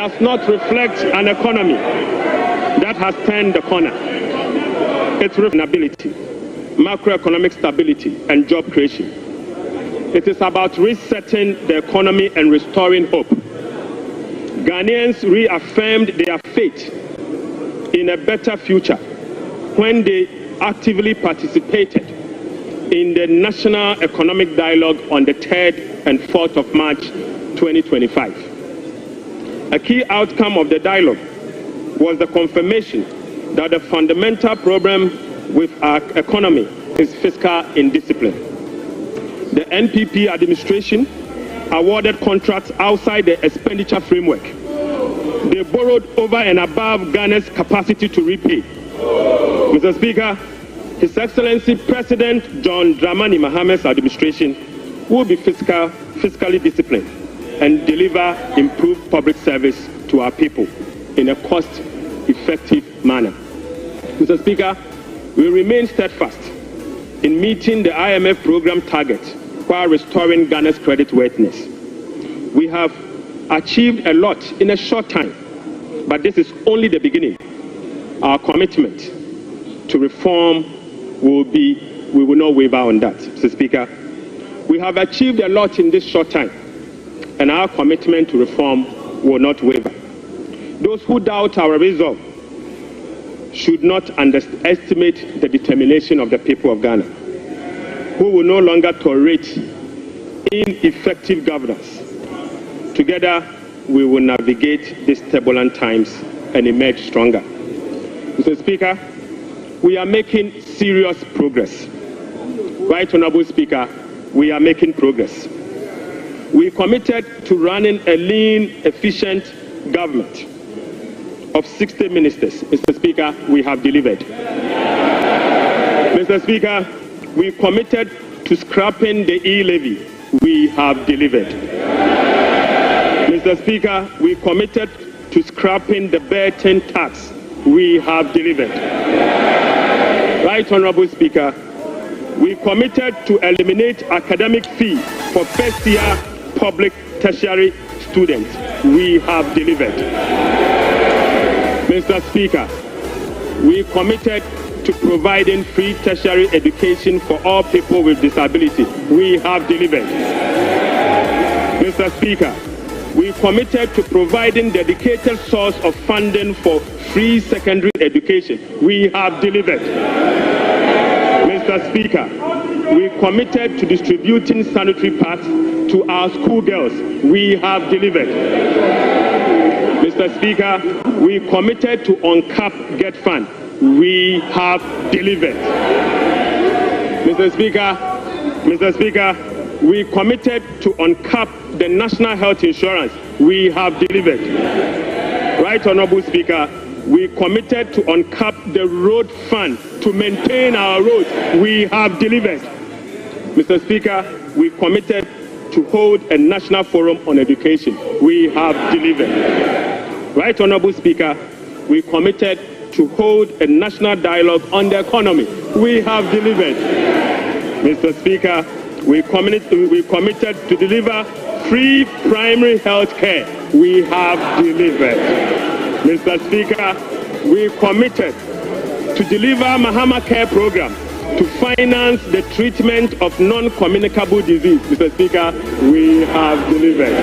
does not reflect an economy that has turned the corner. It's ability, macroeconomic stability, and job creation. It is about resetting the economy and restoring hope. Ghanaians reaffirmed their faith in a better future when they actively participated in the National Economic Dialogue on the 3rd and 4th of March 2025. A key outcome of the dialogue was the confirmation that the fundamental problem with our economy is fiscal indiscipline. The NPP administration awarded contracts outside the expenditure framework. They borrowed over and above Ghana's capacity to repay. Mr. Speaker, His Excellency President John Dramani Mahamad's administration will be fiscally disciplined and deliver improved public service to our people in a cost-effective manner. Mr. Speaker, we remain steadfast in meeting the IMF program targets while restoring Ghana's creditworthiness. We have achieved a lot in a short time, but this is only the beginning. Our commitment to reform we will not waver on that, Mr. Speaker. We have achieved a lot in this short time, and our commitment to reform will not waver. Those who doubt our resolve should not underestimate the determination of the people of Ghana, who will no longer tolerate ineffective governance. Together, we will navigate these turbulent times and emerge stronger. Mr. Speaker, we are making serious progress. Right, Honorable Speaker, we are making progress. We committed to running a lean, efficient government of 60 ministers. Mr. Speaker, we have delivered. Mr. Speaker, we committed to scrapping the e-levy. We have delivered. Mr. Speaker, we committed to scrapping the burden tax. We have delivered. Right, Honorable Speaker, we committed to eliminate academic fee for first-year public tertiary students. We have delivered. Mr. Speaker, we committed to providing free tertiary education for all people with disability. We have delivered. Mr. Speaker, we committed to providing dedicated source of funding for free secondary education. We have delivered. Mr. Speaker, we committed to distributing sanitary pads to our schoolgirls. We have delivered. Mr. Speaker, we committed to uncap Get Fund. We have delivered. Mr. Speaker, we committed to uncap the National Health Insurance. We have delivered. Right, Honorable Speaker, we committed to uncap the road fund to maintain our roads. We have delivered. Mr. Speaker, we committed to hold a national forum on education. We have delivered. Right, Honorable Speaker, we committed to hold a national dialogue on the economy. We have delivered. Mr. Speaker, we committed to deliver free primary health care. We have delivered. Mr. Speaker, we committed to deliver Mahama Care Program to finance the treatment of non-communicable disease. Mr. Speaker, we have delivered.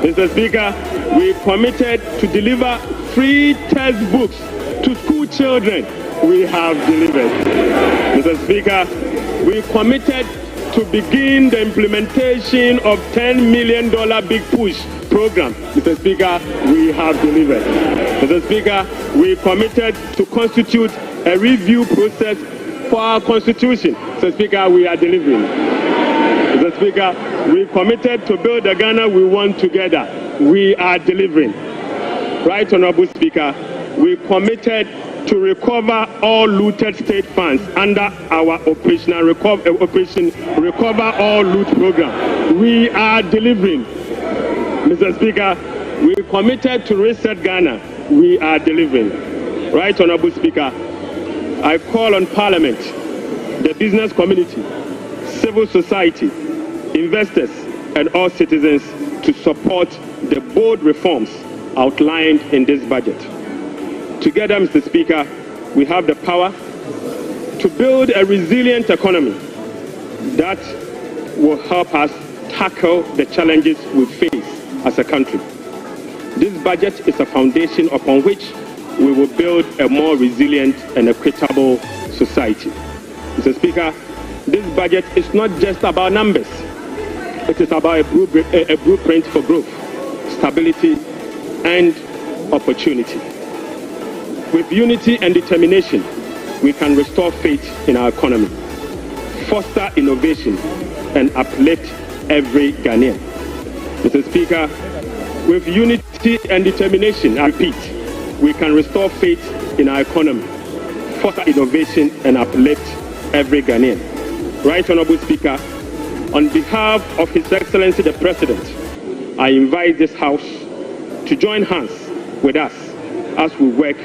Mr. Speaker, we committed to deliver free textbooks to school children. We have delivered. Mr. Speaker, we committed to begin the implementation of $10 million Big Push program. Mr. Speaker, we have delivered. Mr. Speaker, we committed to constitute a review process for our constitution. Mr. Speaker, we are delivering. Mr. Speaker, we committed to build the Ghana we want together. We are delivering. Right, Honorable Speaker, we committed to recover all looted state funds under our Operation Recover All Loot program. We are delivering. Mr. Speaker, we committed to reset Ghana. We are delivering. Right, Honorable Speaker, I call on Parliament, the business community, civil society, investors, and all citizens to support the bold reforms outlined in this budget. Together, Mr. Speaker, we have the power to build a resilient economy that will help us tackle the challenges we face as a country. This budget is a foundation upon which we will build a more resilient and equitable society. Mr. Speaker, this budget is not just about numbers. It is about a blueprint for growth, stability, and opportunity. With unity and determination, we can restore faith in our economy, foster innovation, and uplift every Ghanaian. Mr. Speaker, with unity and determination, I repeat, we can restore faith in our economy, foster innovation, and uplift every Ghanaian. Right Honorable Speaker, on behalf of His Excellency the President, I invite this House to join hands with us as we work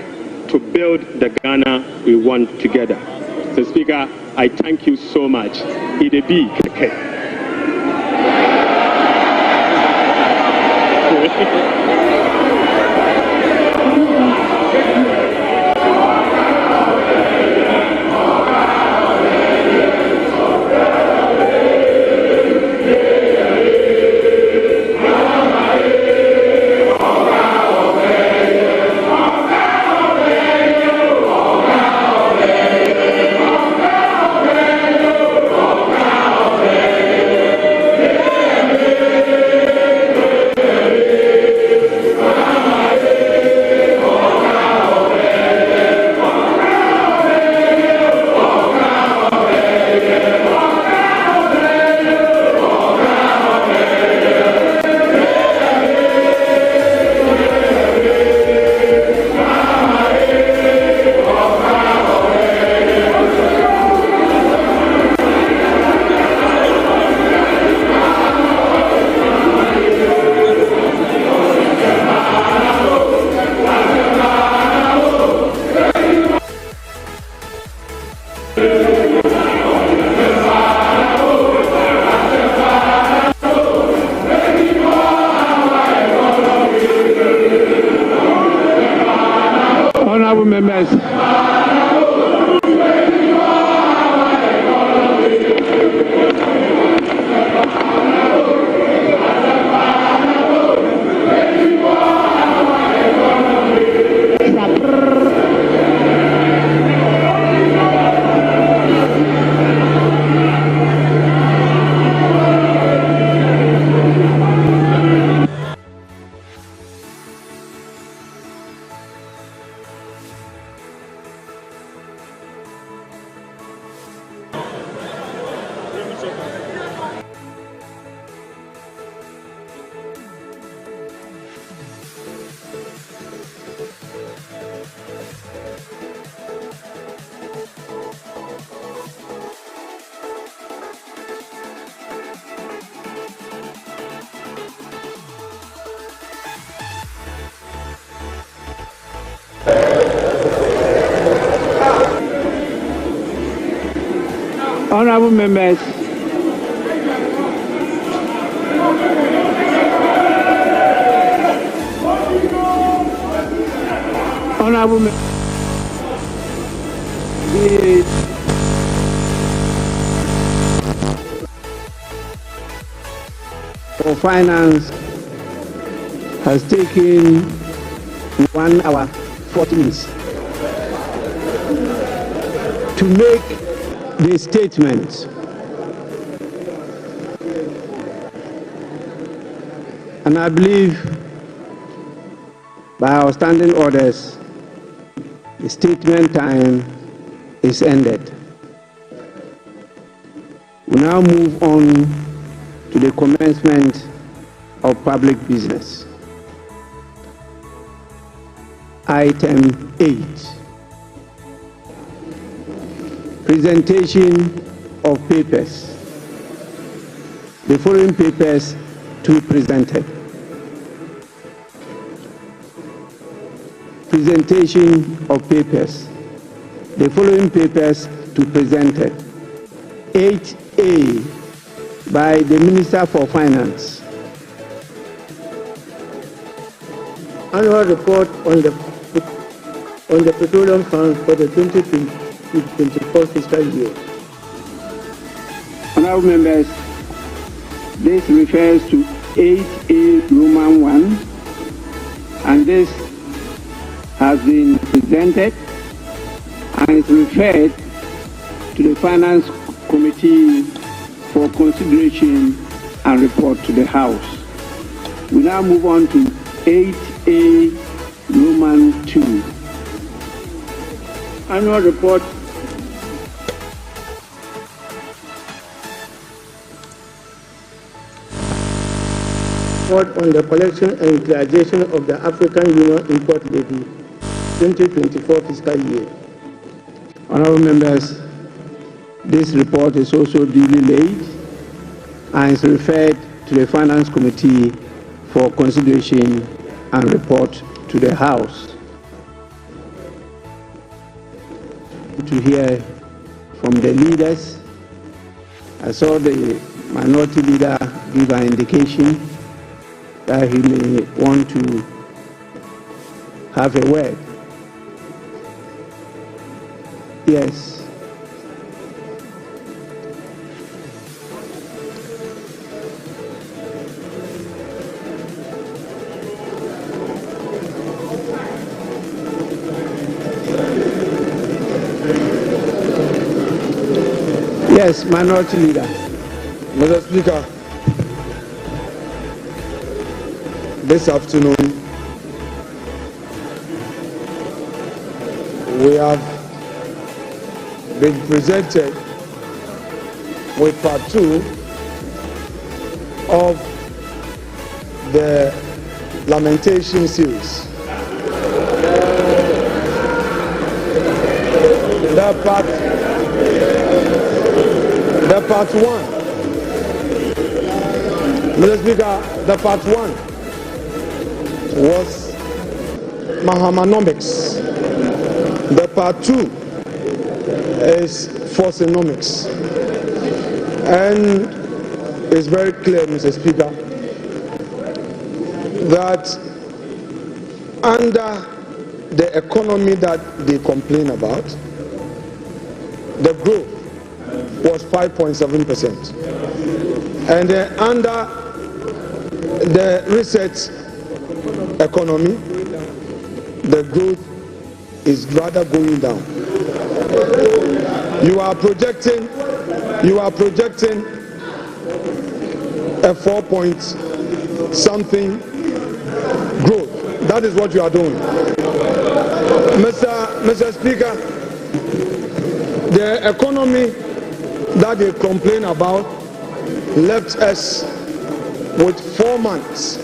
to build the Ghana we want together. Mr. Speaker, I thank you so much. Idebi Keke. Honorable members. Honorable members, honorable members, for finance has taken 1 hour 40 minutes to make the statement, and I believe by our standing orders the statement time is ended. We now move on to the commencement of public business. Item 8. Presentation of papers. The following papers to be presented. Presentation of papers. The following papers to be presented. 8A by the Minister for Finance. Annual report on the petroleum fund for the 2024 fiscal year. Honorable members, this refers to 8A Roman 1, and this has been presented and is referred to the Finance Committee for consideration and report to the House. We now move on to 8A Roman 2. Annual report on the collection and utilization of the African Union Import Levy 2024 fiscal year. Honorable members, this report is also duly laid and is referred to the Finance Committee for consideration and report to the House. To hear from the leaders, I saw the minority leader give an indication that he may want to have a word. Yes. Yes, minority leader. Mr. Speaker, this afternoon we have been presented with part 2 of the lamentation series. The part 1. Mr. Speaker, the part 1 was Mahamanomics. The part 2 is Forsonomics. And it's very clear, Mr. Speaker, that under the economy that they complain about, the growth was 5.7%. And under the research economy, the growth is rather going down. You are projecting a 4-point-something growth. That is what you are doing. Mr. Speaker, the economy that they complain about left us with 4 months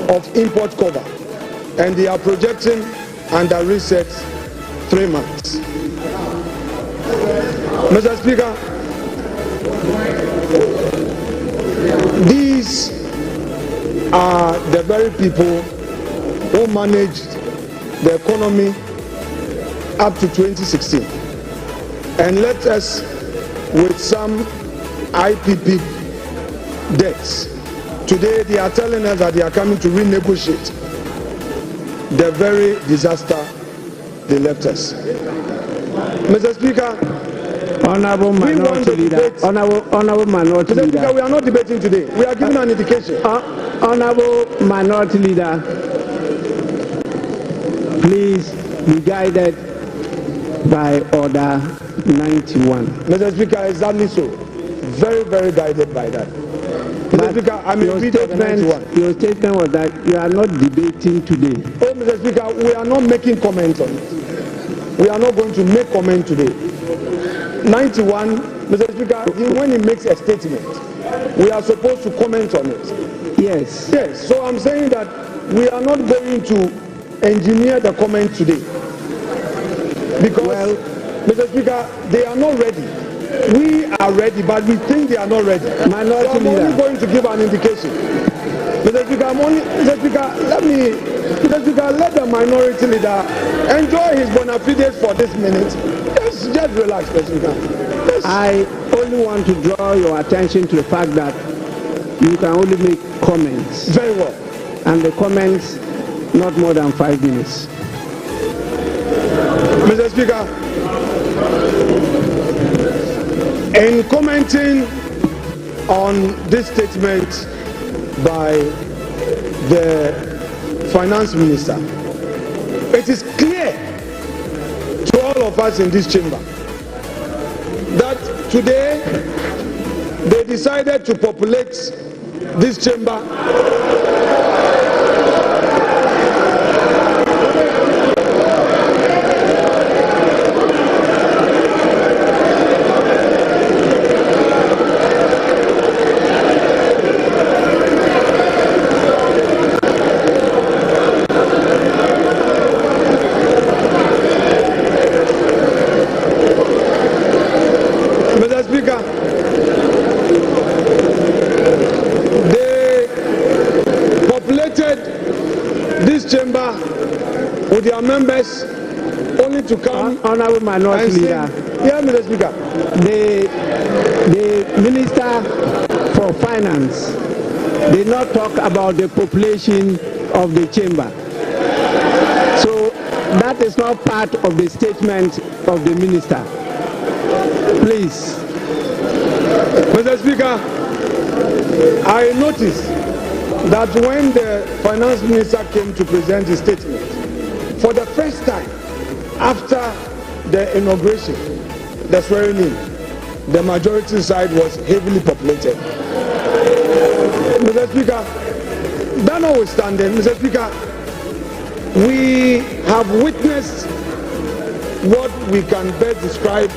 of import cover, and they are projecting under research 3 months. Mr. Speaker, these are the very people who managed the economy up to 2016 and left us with some IPP debts. Today they are telling us that they are coming to renegotiate the very disaster they left us. Mr. Speaker, Honorable Minority Leader. Honorable Minority Mr. Leader. Speaker, we are not debating today. We are giving an indication. Honorable Minority Leader, please be guided by Order 91. Mr. Speaker, exactly so. Very, very guided by that. Mr. Speaker, I may read Order 91. Your statement was that you are not debating today. Oh, Mr. Speaker, we are not making comments on it. We are not going to make comment today. 91, Mr. Speaker, when he makes a statement, we are supposed to comment on it. Yes. Yes, so I'm saying that we are not going to engineer the comment today. Because, well, Mr. Speaker, they are not ready. We are ready, but we think they are not ready. Minority so I'm Leader. only going to give an indication. Mr. Speaker, Mr. Speaker, let the minority leader enjoy his bona fides for this minute. Just relax, Mr. Speaker. I only want to draw your attention to the fact that you can only make comments. Very well. and the comments not more than 5 minutes. Mr. Speaker, in commenting on this statement by the Finance Minister, it is clear to all of us in this chamber that today they decided to populate this chamber with their members only to come. Honorable Minority Leader. Yeah, Mr. Speaker. The Minister for Finance did not talk about the population of the chamber. So that is not part of the statement of the Minister. Please. Mr. Speaker, I noticed that when the Finance Minister came to present his statement, for the first time after the inauguration, the swearing in, the majority side was heavily populated. Mr. Speaker, that notwithstanding, Mr. Speaker, we have witnessed what we can best describe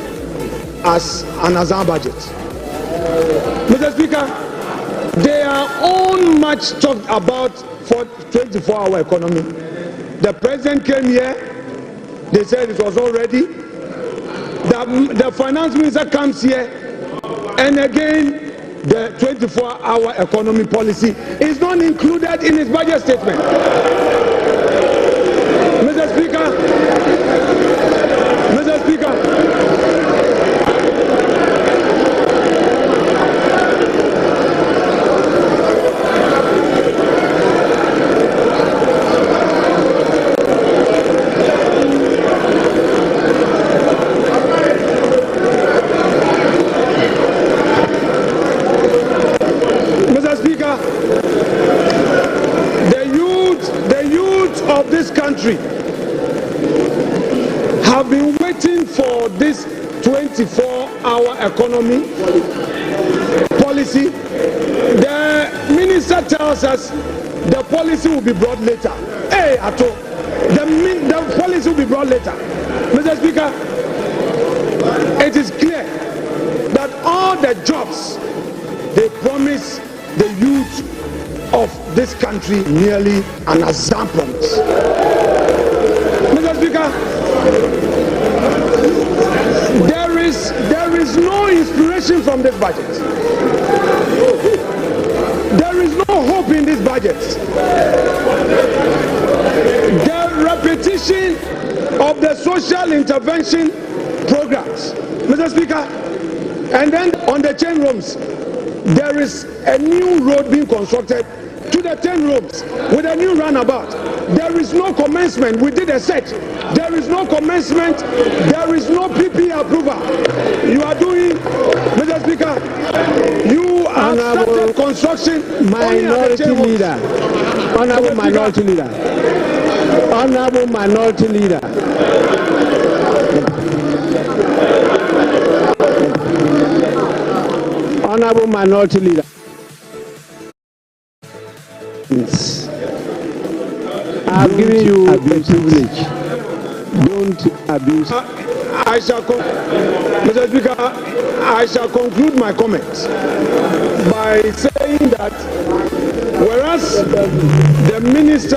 as an Azar budget. Mr. Speaker, they are all much talked about for 24-hour economy. The president came here, they said it was all ready. The finance minister comes here, and again, the 24-hour economy policy is not included in his budget statement. Mr. Speaker, Mr. Speaker, have been waiting for this 24-hour economy policy. The minister tells us the policy will be brought later. Hey, Ato, the policy will be brought later. Mr. Speaker, it is clear that all the jobs they promise the youth of this country merely an example. Mr. Speaker, there is no inspiration from this budget. There is no hope in this budget. The repetition of the social intervention programs, Mr. Speaker, and then on the 10 rooms, there is a new road being constructed to the 10 rooms with a new runabout. There is no commencement. We did a set. There is no commencement. There is no PP approval. You are doing, Mr. Speaker, you are started construction. Minority Leader. Honorable Minority Leader. Honorable Minority Leader. Honorable Minority Leader. I've given you a privilege. Don't abuse. I shall, Mr. Speaker, I shall conclude my comments by saying that whereas the Minister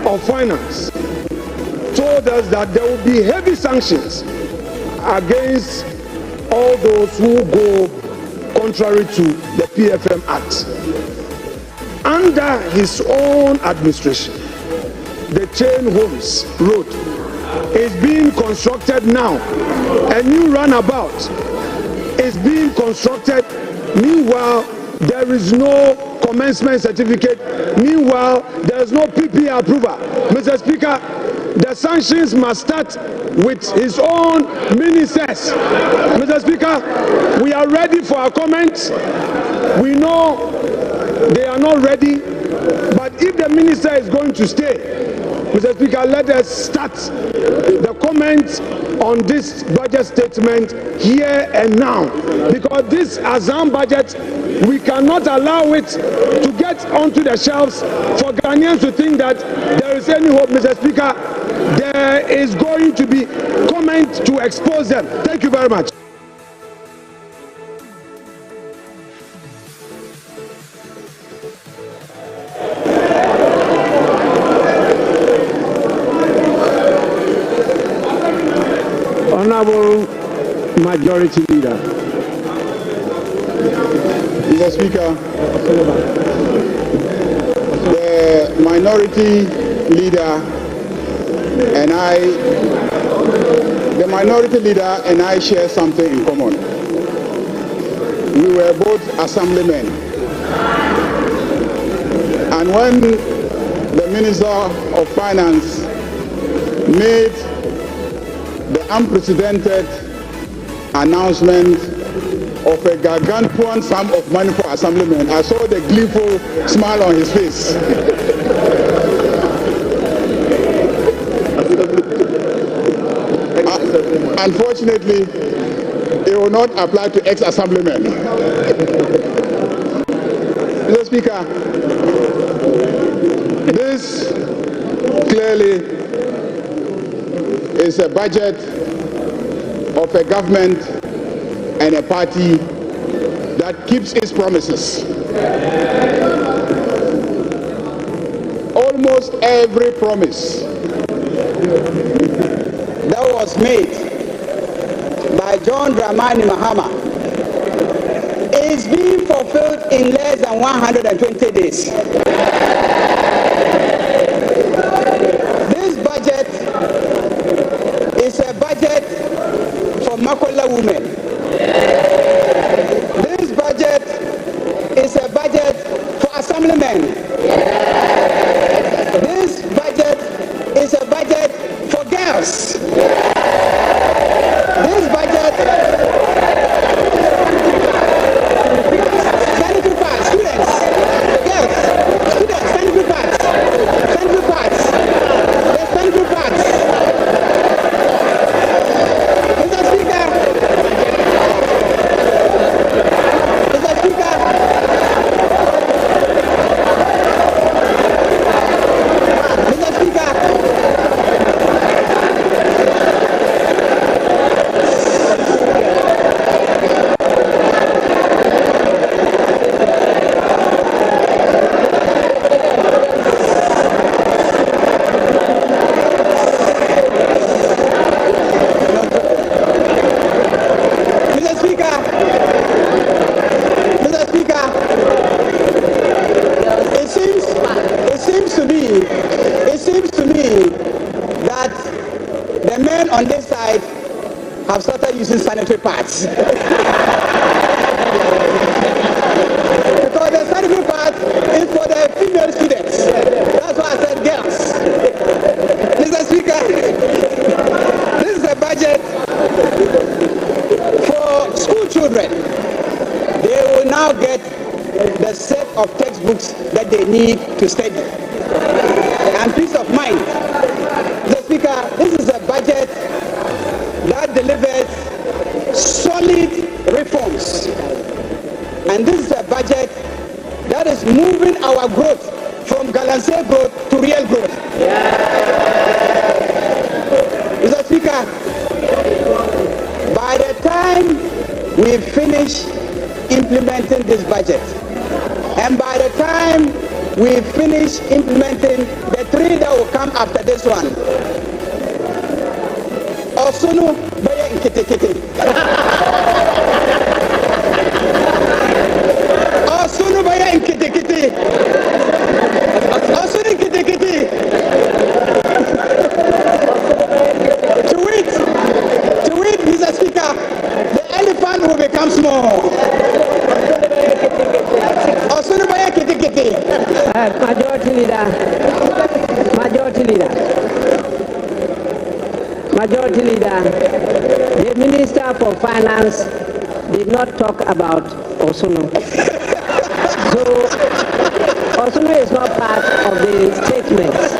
of Finance told us that there will be heavy sanctions against all those who go contrary to the PFM Act, under his own administration, the Chain Homes Road is being constructed now. A new runabout is being constructed. Meanwhile, there is no commencement certificate. Meanwhile, there is no PP approval. Mr. Speaker, the sanctions must start with his own ministers. Mr. Speaker, we are ready for our comments. We know they are not ready, but if the minister is going to stay, Mr. Speaker, let us start the comments on this budget statement here and now, because this Azam budget, we cannot allow it to get onto the shelves for Ghanaians to think that there is any hope. Mr. Speaker, there is going to be comment to expose them. Thank you very much. Honorable Majority Leader. Mr. Speaker, the Minority Leader and I share something in common. We were both assemblymen. And when the Minister of Finance made the unprecedented announcement of a gargantuan sum of money for assemblymen, I saw the gleeful smile on his face. Unfortunately, it will not apply to ex-assemblymen. Mr. Speaker, this clearly is a budget of a government and a party that keeps its promises. Almost every promise that was made by John Dramani Mahama is being fulfilled in less than 120 days. This budget is a budget for Makola women. This budget is a budget for assemblymen. This budget is a budget for girls. This budget, sanitary pads, students, girls, students, sanitary pads, sanitary pads, the sanitary pads. Mr. Speaker, Mr. Speaker, Mr. Speaker, on this side have started using sanitary pads. Because the sanitary pad is for the female students. That's why I said girls. Mr. Speaker, this is a budget for school children. They will now get the set of textbooks that they need to study. And peace of mind. Mr. Speaker, this is a budget that delivers solid reforms. And this is a budget that is moving our growth from Galamsey growth to real growth. Mr. Speaker, by the time we finish implementing this budget, and by the time we finish implementing the three that will come after this one, Osunu baya inketekete. Osunu baya inketekete. Osunu inketekete. To it, Mr. Speaker, the elephant will become small. Osunu baya inketekete. Majority Leader, the Minister for Finance did not talk about Osono. So, Osono is not part of the statements.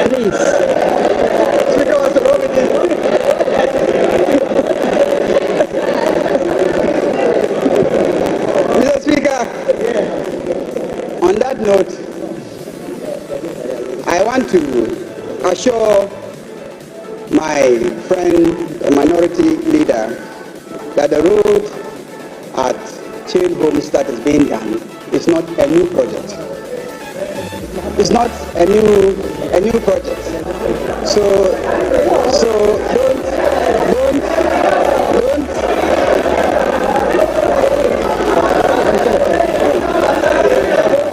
Please. Mr. Speaker, on that note, I want to assure my friend, the minority leader, that the road at Chain Homes that is being done is not a new project. It's not a new project. So don't.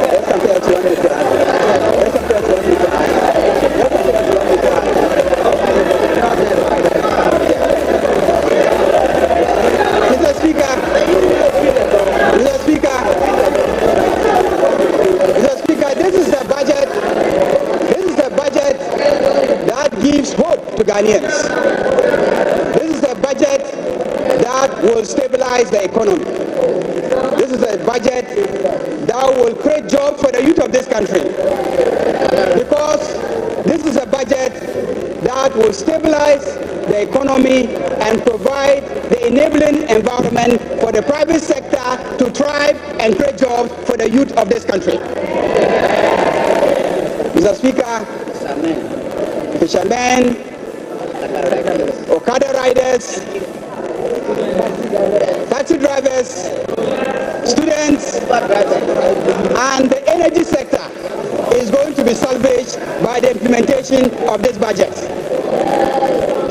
There's something else you want me to add. Mr. Speaker, this is the budget that gives hope to Ghanaians. This is the budget that will stabilize the economy. This is a budget that will create jobs for the youth of this country. Because this is a budget that will stabilize the economy and provide the enabling environment for the private sector to thrive and create jobs for the youth of this country. Mr. Speaker, fishermen, Okada riders, taxi drivers, students, and the energy sector is going to be salvaged by the implementation of this budget.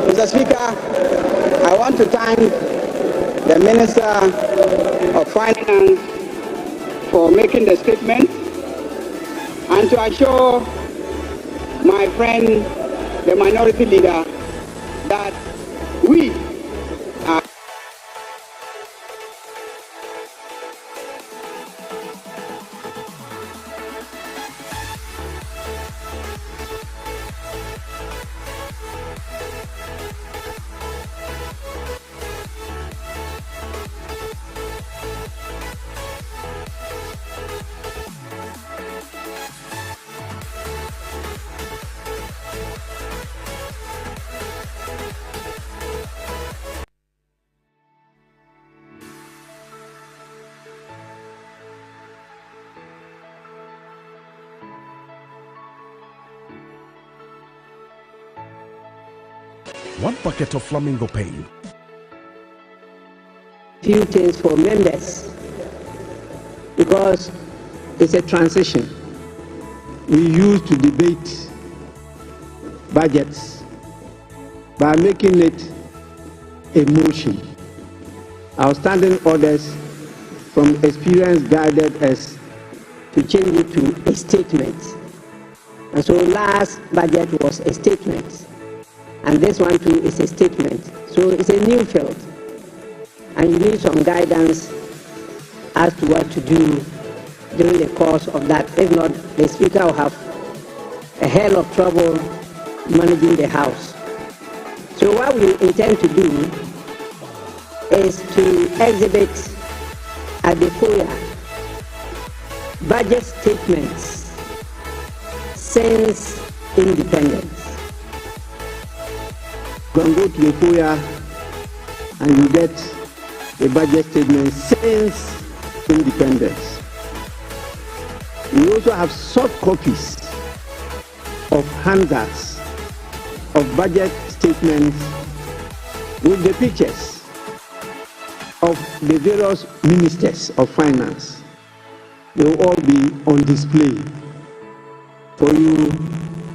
Mr. Speaker, I want to thank the Minister of Finance for making the statement and to assure my friend, the minority leader, that we are One bucket of flamingo paint. Few things for members, because it's a transition. We used to debate budgets by making it a motion. Our standing orders from experience guided us to change it to a statement. And so last budget was a statement. And this one too is a statement. So it's a new field. And you need some guidance as to what to do during the course of that. If not, the Speaker will have a hell of trouble managing the House. So what we intend to do is to exhibit at the foyer budget statements since independence. You can go to the foyer and you get the budget statement since independence. We also have soft copies of handouts of budget statements with the pictures of the various ministers of finance. They will all be on display for you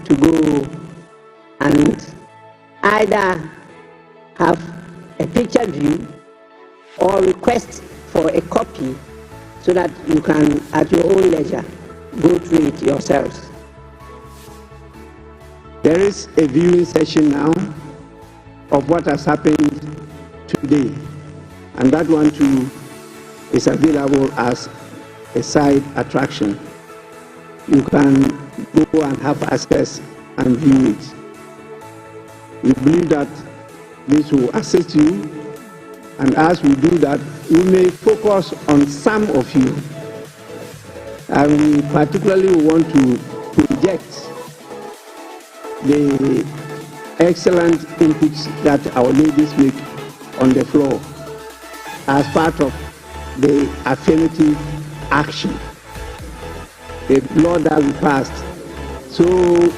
to go and either have a picture view or request for a copy so that you can, at your own leisure, go through it yourselves. There is a viewing session now of what has happened today, and that one too is available as a side attraction. You can go and have access and view it. We believe that this will assist you, and as we do that, we may focus on some of you, and we particularly want to project the excellent inputs that our ladies make on the floor as part of the affirmative action, the law that we passed. So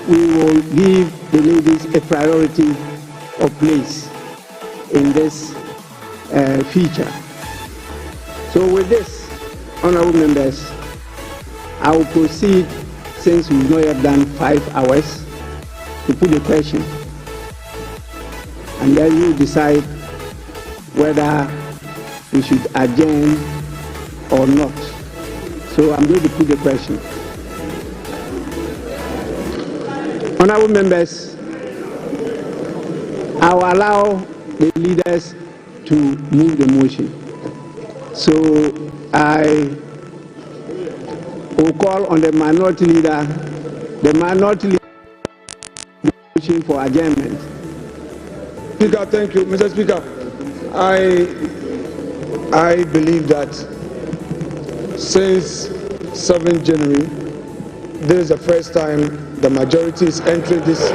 we will give the ladies a priority of place in this feature. So with this, honorable members, I will proceed, since we've not yet done 5 hours, to put the question. And then you decide whether we should adjourn or not. So I'm going to put the question. Honorable members, I will allow the leaders to move the motion. So I will call on the minority leader, motion for adjournment. Speaker, thank you. Mr. Speaker, I believe that since 7th January, this is the first time the majority is entering this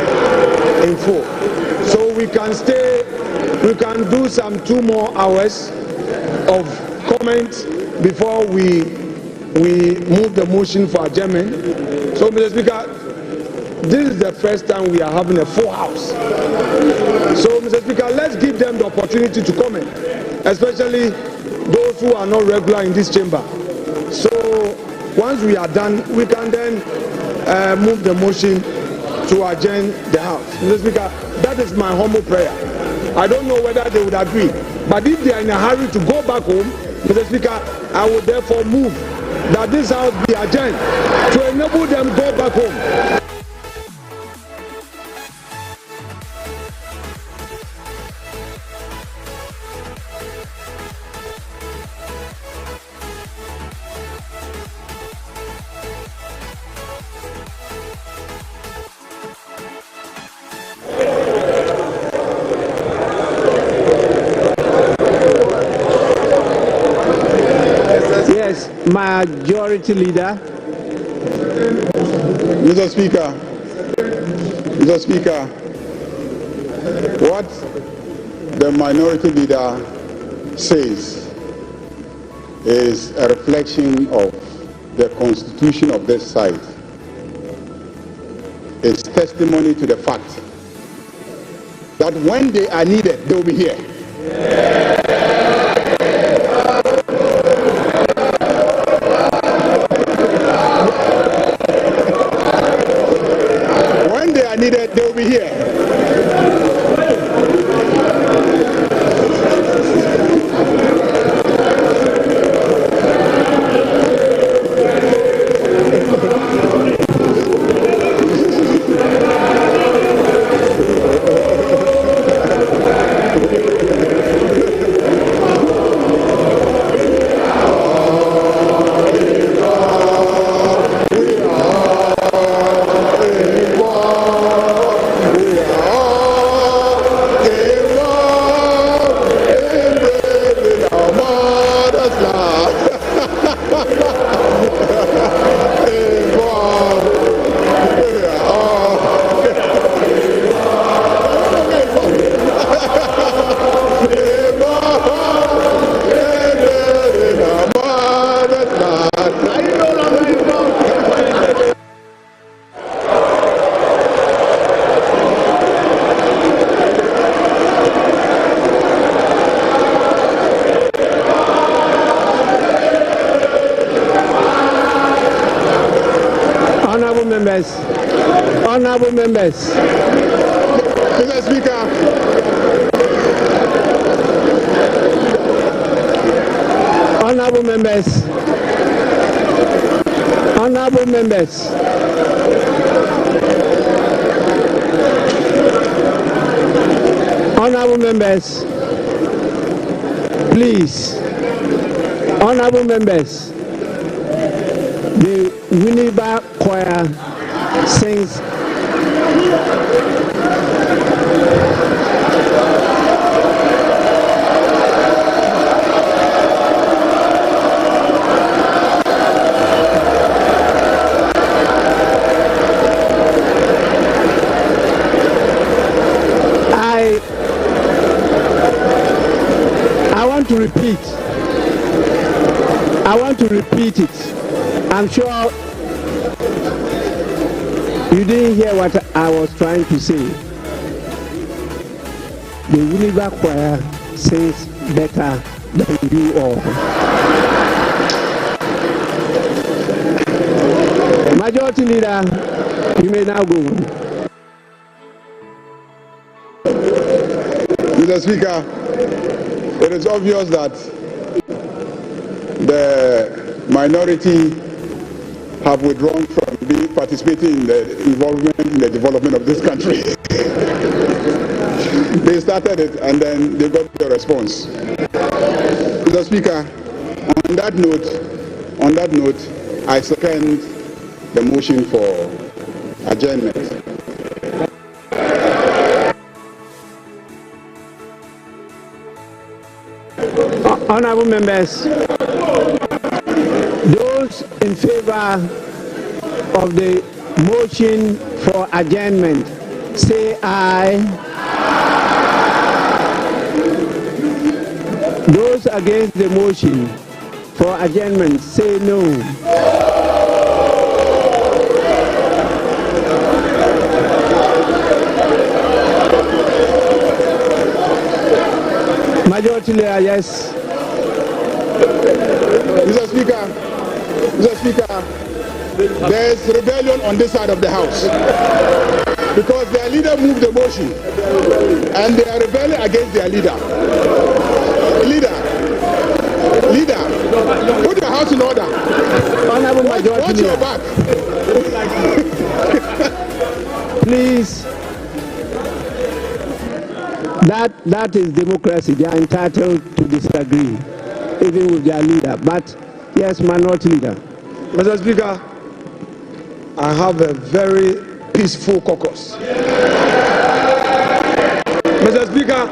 in full. So we can do some 2 more hours of comments before we move the motion for adjournment. So, Mr. Speaker, this is the first time we are having a full house. So, Mr. Speaker, let's give them the opportunity to comment, especially those who are not regular in this chamber. So, once we are done, we can then move the motion to adjourn the House. Mr. Speaker, that is my humble prayer. I don't know whether they would agree, but if they are in a hurry to go back home, Mr. Speaker, I will therefore move that this House be adjourned to enable them go back home. Majority Leader. Mr. Speaker, what the Minority Leader says is a reflection of the constitution of this side. It's testimony to the fact that when they are needed, they will be here. Needed, they will be here. Honorable members. Mr. Speaker. Honorable members. Honorable members. Honorable members. Please. Honorable members. The Winneba Choir since I want to repeat it. I'm sure you didn't hear what I was trying to say. The Univa Choir sings better than you all. Majority Leader, you may now go. Mr. Speaker, it is obvious that the minority have withdrawn from participating in the involvement in the development of this country. They started it and then they got the response. Mr. Speaker, on that note, I second the motion for adjournment. Honorable members, those in favor of the motion for adjournment, say aye. Those against the motion for adjournment, say no. Majority Leader, yes. Mr. Speaker, there is rebellion on this side of the House because their leader moved the motion and they are rebelling against their leader. Leader, put your house in order. Honorable Majority Watch your back. Please. That is democracy. They are entitled to disagree, even with their leader. But yes, minority leader. Mr. Speaker, I have a very peaceful caucus. Mr. Speaker,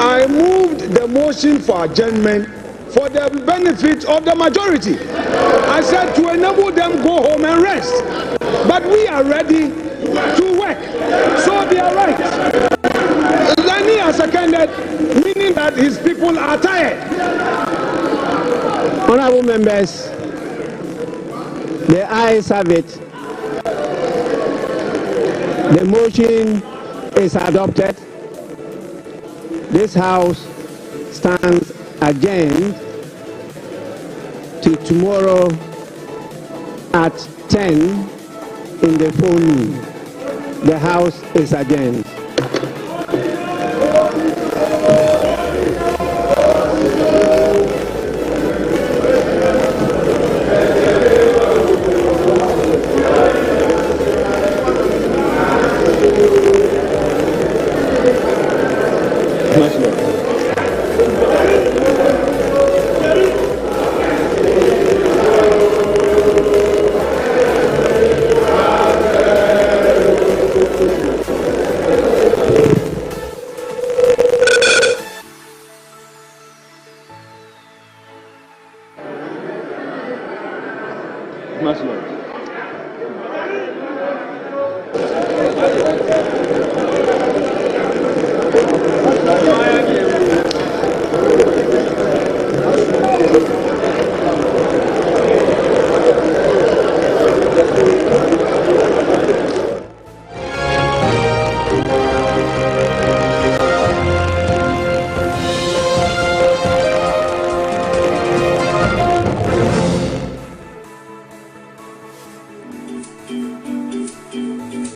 I moved the motion for adjournment for the benefit of the majority. I said to enable them go home and rest. But we are ready to work. So they are right. Lani has seconded, meaning that his people are tired. Honorable members, the ayes have it. The motion is adopted. This House stands adjourned till tomorrow at 10 in the forenoon. The House is adjourned.